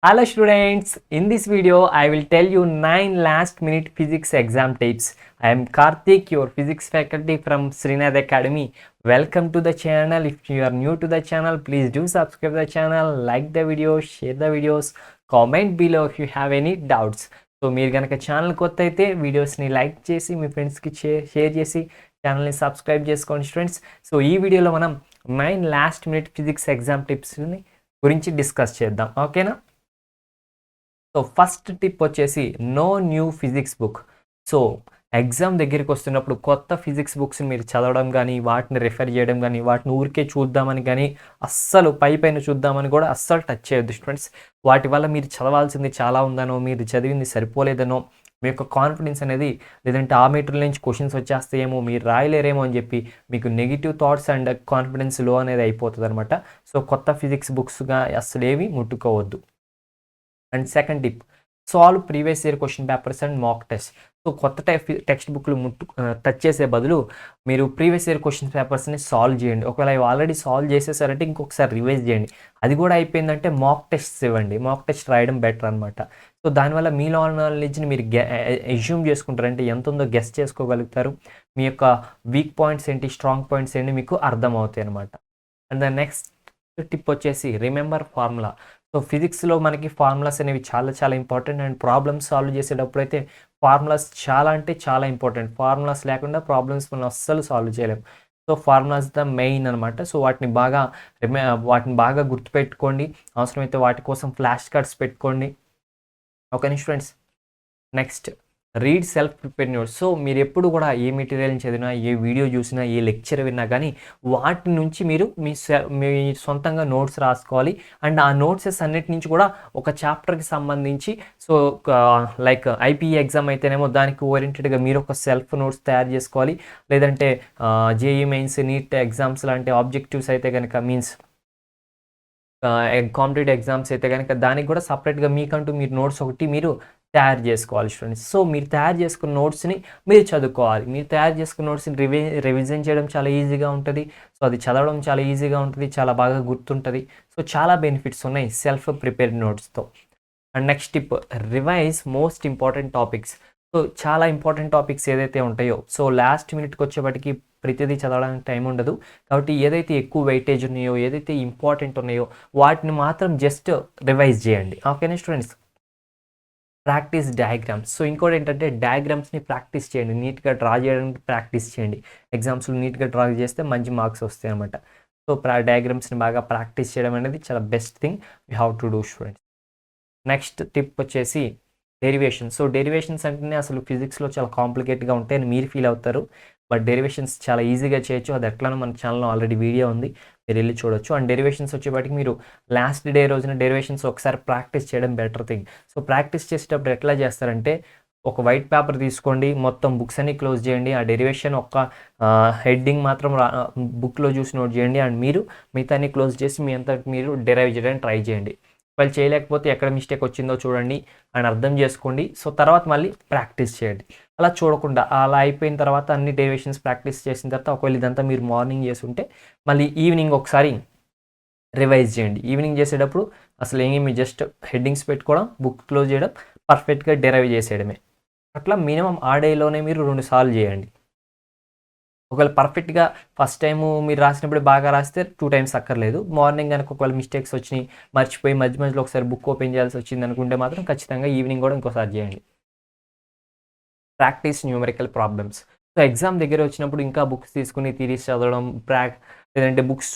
Hello students, in this video I will tell you 9 last minute physics exam tips. I am Karthik, your physics faculty from Srinath Academy. Welcome to the channel. If you are new to the channel, please do subscribe the channel, like the video, share the videos, comment below if you have any doubts. So మీరు కనుక channel కొత్త అయితే వీడియోస్ని like చేసి మీ ఫ్రెండ్స్కి share చేసి ఛానల్ని subscribe చేసుకోండి స్టూడెంట్స్. సో ఈ వీడియోలో మనం 9 లాస్ట్ మినిట్ ఫిజిక్స్ ఎగ్జామ్ టిప్స్ని గురించి డిస్కస్ చేద్దాం, ఓకేనా? సో ఫస్ట్ టిప్ వచ్చేసి no new physics book. So exam దగ్గరికి వస్తున్నప్పుడు కొత్త ఫిజిక్స్ బుక్స్ని మీరు చదవడం కానీ, వాటిని రెఫర్ చేయడం కానీ, వాటిని ఊరికే చూద్దామని కానీ, అస్సలు పైన చూద్దామని కూడా అస్సలు టచ్ చేయొద్దు స్టూడెంట్స్. వాటి వల్ల మీరు చదవాల్సింది చాలా ఉందనో, మీరు చదివింది సరిపోలేదనో, మీ యొక్క కాన్ఫిడెన్స్ అనేది, లేదంటే ఆ మెటీరియల్ నుంచి క్వశ్చన్స్ వచ్చేస్తాయేమో, మీరు రాయలేరేమో అని చెప్పి మీకు నెగిటివ్ థాట్స్ అండ్ కాన్ఫిడెన్స్ లో అనేది అయిపోతుంది అనమాట. సో కొత్త ఫిజిక్స్ బుక్స్గా అస్సలు ఏవి ముట్టుకోవద్దు. And second tip, solve previous year question papers and mock test. So కొత్త టెక్స్ట్ బుక్లు టచ్ చేసే బదులు మీరు ప్రీవియస్ ఇయర్ క్వశ్చన్ పేపర్స్ని సాల్వ్ చేయండి. ఒకవేళ ఆల్రెడీ సాల్వ్ చేసేసారంటే ఇంకొకసారి రివైజ్ చేయండి. అది కూడా అయిపోయిందంటే మాక్ టెస్ట్స్ ఇవ్వండి. మాక్ టెస్ట్ రాయడం బెటర్ అనమాట. సో దానివల్ల మీ నాలెడ్జ్ని మీరు ఎజ్యూమ్ చేసుకుంటారు, అంటే ఎంత ఉందో గెస్ చేసుకోగలుగుతారు. మీ యొక్క వీక్ పాయింట్స్ ఏంటి, స్ట్రాంగ్ పాయింట్స్ ఏంటి మీకు అర్థమవుతాయి అనమాట. అండ్ ద నెక్స్ట్ టిప్ వచ్చేసి రిమెంబర్ ఫార్ములా. సో ఫిజిక్స్లో మనకి ఫార్ములాస్ అనేవి చాలా చాలా ఇంపార్టెంట్. అండ్ ప్రాబ్లమ్స్ సాల్వ్ చేసేటప్పుడు అయితే ఫార్ములాస్ చాలా అంటే చాలా ఇంపార్టెంట్. ఫార్ములాస్ లేకుండా ప్రాబ్లమ్స్ మనం అస్సలు సాల్వ్ చేయలేము. సో ఫార్ములాస్ ద మెయిన్ అనమాట. సో వాటిని బాగా గుర్తుపెట్టుకోండి. అవసరమైతే వాటి కోసం ఫ్లాష్ కార్డ్స్ పెట్టుకోండి, okay students. Next, read self prepare notes. So మీరు ఎప్పుడు కూడా ఏ మెటీరియల్ని చదివినా, ఏ వీడియో చూసినా, ఏ లెక్చర్ విన్నా కానీ వాటి నుంచి మీరు మీ సొంతంగా నోట్స్ రాసుకోవాలి. అండ్ ఆ నోట్సెస్ అన్నిటి నుంచి కూడా ఒక చాప్టర్కి సంబంధించి, సో లైక్ ఐపీఈ ఎగ్జామ్ అయితేనేమో దానికి ఓరియంటెడ్గా మీరు ఒక సెల్ఫ్ నోట్స్ తయారు చేసుకోవాలి. లేదంటే జేఈ మెయిన్స్, నీట్ ఎగ్జామ్స్ లాంటి ఆబ్జెక్టివ్స్ అయితే కనుక, మీన్స్ కాంపిటేటివ్ ఎగ్జామ్స్ అయితే కనుక దానికి కూడా సపరేట్గా మీకంటూ మీరు నోట్స్ ఒకటి మీరు తయారు చేసుకోవాలి స్టూడెంట్స్. సో మీరు తయారు చేసుకున్న నోట్స్ని మీరు చదువుకోవాలి. మీరు తయారు చేసుకున్న నోట్స్ని రివిజన్ చేయడం చాలా ఈజీగా ఉంటుంది. సో అది చదవడం చాలా ఈజీగా ఉంటుంది, చాలా బాగా గుర్తుంటుంది. సో చాలా బెనిఫిట్స్ ఉన్నాయి సెల్ఫ్ ప్రిపేర్డ్ నోట్స్తో. And next tip, revise most important topics. So చాలా ఇంపార్టెంట్ టాపిక్స్ ఏదైతే ఉంటాయో, సో లాస్ట్ మినిట్కి వచ్చేప్పటికి ప్రతిదీ చదవడానికి టైం ఉండదు. కాబట్టి ఏదైతే ఎక్కువ వెయిటేజ్ ఉన్నాయో, ఏదైతే ఇంపార్టెంట్ ఉన్నాయో వాటిని మాత్రం జస్ట్ రివైజ్ చేయండి, ఓకేనా స్టూడెంట్స్. Practice diagrams. సో ఇంకోటి ఏంటంటే డయాగ్రామ్స్ని ప్రాక్టీస్ చేయండి, నీట్గా డ్రా చేయడానికి ప్రాక్టీస్ చేయండి. ఎగ్జామ్స్లో నీట్గా డ్రా చేస్తే మంచి మార్క్స్ వస్తాయి అనమాట. సో డయాగ్రామ్స్ని బాగా ప్రాక్టీస్ చేయడం అనేది చాలా best thing you have to do students. Next tip వచ్చేసి డెరివేషన్స్. సో డెరివేషన్స్ అంటేనే అసలు ఫిజిక్స్లో చాలా కాంప్లికేట్గా ఉంటాయని మీరు ఫీల్ అవుతారు. బట్ డెరివేషన్స్ చాలా ఈజీగా చేయొచ్చు. అది ఎట్లానో మన ఛానల్లో ఆల్రెడీ వీడియో ఉంది, మీరు వెళ్ళి చూడొచ్చు. అండ్ డెరివేషన్స్ వచ్చేపాటికి మీరు లాస్ట్ డే రోజున డెరివేషన్స్ ఒకసారి ప్రాక్టీస్ చేయడం బెటర్ థింగ్. సో ప్రాక్టీస్ చేసేటప్పుడు ఎట్లా చేస్తారంటే, ఒక వైట్ పేపర్ తీసుకోండి, మొత్తం బుక్స్ అన్ని క్లోజ్ చేయండి, ఆ డెరివేషన్ ఒక్క హెడ్డింగ్ మాత్రం బుక్లో చూసి నోట్ చేయండి. అండ్ మీరు మిగతాన్ని క్లోజ్ చేసి మీ అంతా మీరు డెరైవ్ చేయడానికి ట్రై చేయండి. వాళ్ళు చేయలేకపోతే ఎక్కడ మిస్టేక్ వచ్చిందో చూడండి అని అర్థం చేసుకోండి. సో తర్వాత మళ్ళీ ప్రాక్టీస్ చేయండి. అలా చూడకుండా అలా అయిపోయిన తర్వాత అన్ని డెరివేషన్స్ ప్రాక్టీస్ చేసిన తర్వాత, ఒకవేళ ఇదంతా మీరు మార్నింగ్ చేస్తుంటే మళ్ళీ ఈవినింగ్ ఒకసారి రివైజ్ చేయండి. ఈవినింగ్ చేసేటప్పుడు అసలు ఏమి జస్ట్ హెడ్డింగ్స్ పెట్టుకోవడం, బుక్ క్లోజ్ చేయడం, పర్ఫెక్ట్గా డెరైవ్ చేసేయడమే. అట్లా మినిమం ఆ డేలోనే మీరు 2 సార్లు చేయండి. ఒకవేళ పర్ఫెక్ట్గా ఫస్ట్ టైము మీరు రాసినప్పుడు బాగా రాస్తే 2 టైమ్స్ అక్కర్లేదు. మార్నింగ్ కనుక ఒకవేళ మిస్టేక్స్ వచ్చినాయి, మర్చిపోయి మధ్యలో ఒకసారి బుక్ ఓపెన్ చేయాల్సి వచ్చింది అనుకుంటే మాత్రం ఖచ్చితంగా ఈవినింగ్ కూడా ఇంకోసారి చేయండి. Practice numerical problems. So exam దగ్గర వచ్చినప్పుడు ఇంకా బుక్స్ తీసుకుని థియరీస్ చదవడం, లేదంటే బుక్స్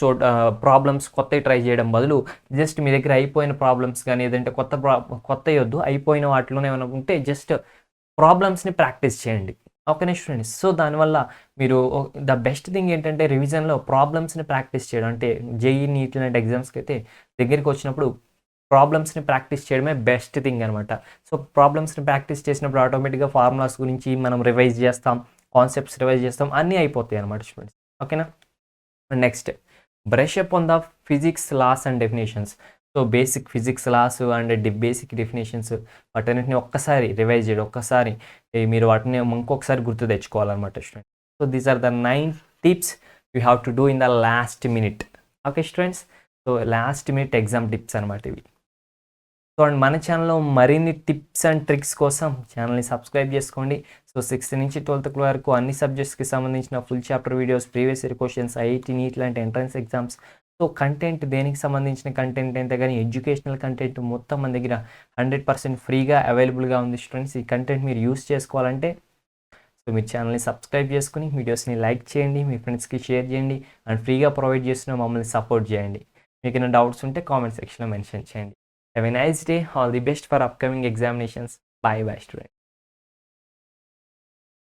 ప్రాబ్లమ్స్ కొత్తవి ట్రై చేయడం బదులు జస్ట్ మీ దగ్గర అయిపోయిన ప్రాబ్లమ్స్ కానీ, లేదంటే కొత్తవి వద్దు, అయిపోయిన వాటిలోనే ఏమైనా ఉంటే జస్ట్ ప్రాబ్లమ్స్ని ప్రాక్టీస్ చేయండి, ఓకేనా స్టూడెంట్స్. సో దానివల్ల మీరు ద బెస్ట్ థింగ్ ఏంటంటే రివిజన్లో ప్రాబ్లమ్స్ని ప్రాక్టీస్ చేయడం. అంటే జేఈ నీట్ లాంటి ఎగ్జామ్స్కి అయితే దగ్గరికి వచ్చినప్పుడు ప్రాబ్లమ్స్ని ప్రాక్టీస్ చేయడమే బెస్ట్ థింగ్ అనమాట. సో ప్రాబ్లమ్స్ని ప్రాక్టీస్ చేసినప్పుడు ఆటోమేటిక్గా ఫార్ములాస్ గురించి మనం రివైజ్ చేస్తాం, కాన్సెప్ట్స్ రివైజ్ చేస్తాం, అన్నీ అయిపోతాయి అనమాట స్టూడెంట్స్, ఓకేనా. Next, brush up on the physics laws and definitions. So basic physics laws and basic definitions వాటన్నిటిని ఒక్కసారి రివైజ్ చేయడం, ఒక్కసారి మీరు వాటిని ఇంకొకసారి గుర్తు తెచ్చుకోవాలన్నమాట students. So these are the 9 tips you have to do in the last minute, okay students. So last minute exam tips అనమాట ఇవి. సో అండ్ మన ఛానల్లో మరిన్ని టిప్స్ అండ్ ట్రిక్స్ కోసం ఛానల్ని సబ్స్క్రైబ్ చేసుకోండి. సో 6th నుంచి 12th వరకు అన్ని సబ్జెక్ట్స్కి సంబంధించిన full chapter videos, previous year questions, IIT NEET లాంటి ఎంట్రన్స్ ఎగ్జామ్స్. సో కంటెంట్ దేనికి సంబంధించిన కంటెంట్ అయితే కానీ ఎడ్యుకేషనల్ కంటెంట్ మొత్తం మన దగ్గర 100% ఫ్రీగా అవైలబుల్గా ఉంది స్టూడెంట్స్. ఈ కంటెంట్ మీరు యూస్ చేసుకోవాలంటే సో మీరు ఛానల్ని సబ్స్క్రైబ్ చేసుకుని వీడియోస్ని లైక్ చేయండి, మీ ఫ్రెండ్స్కి షేర్ చేయండి అండ్ ఫ్రీగా ప్రొవైడ్ చేస్తున్న మమ్మల్ని సపోర్ట్ చేయండి. మీకు ఏమైనా డౌట్స్ ఉంటే కామెంట్ సెక్షన్లో మెన్షన్ చేయండి. Have a nice day. All the best for upcoming examinations. Bye bye students.